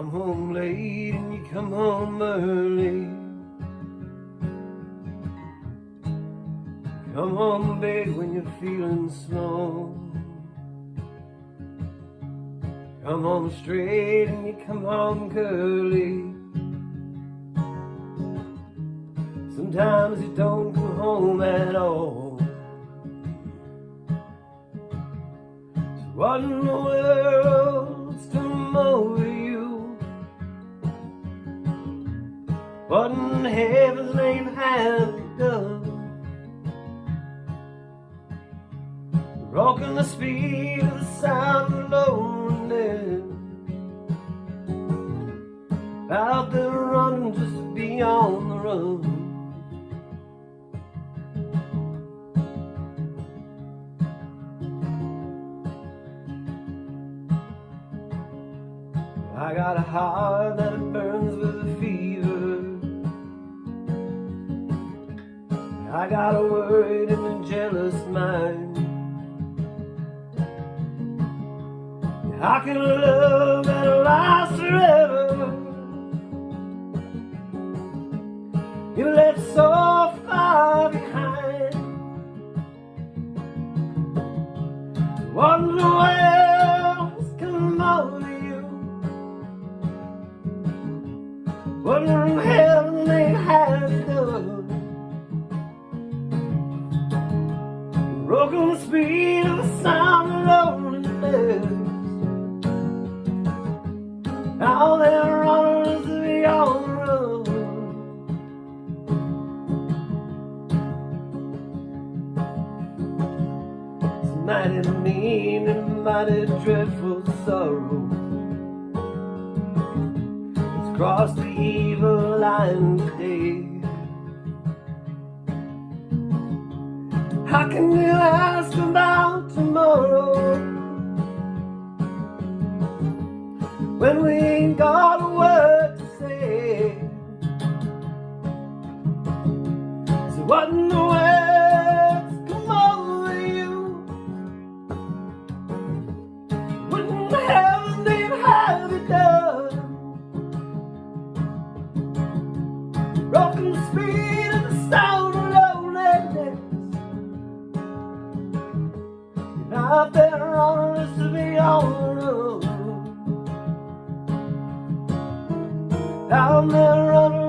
come home late and you come home early. Come home big when you're feeling small. Come home straight and you come home curly. Sometimes you don't come home at all. So what in the world's come over you? What in heaven's name have you done? Rocking the speed of the sound of loneliness, out there running just to be on the run. I got a heart that it burns with a fever. I got a worried and a jealous mind. How can love that last forever? You left so far behind. What in the world's come over you? What in heaven they have done? Broken the speed of the sound of loneliness. Now they're runners beyond the road. It's mighty mean and mighty dreadful sorrow. It's crossed the evil line today. How can you ask about tomorrow when we ain't got a word to say? So what in the world's come over you? What in heaven have you done? Broken the speed of the sound of loneliness. You're out there on us to be on the road. Down there running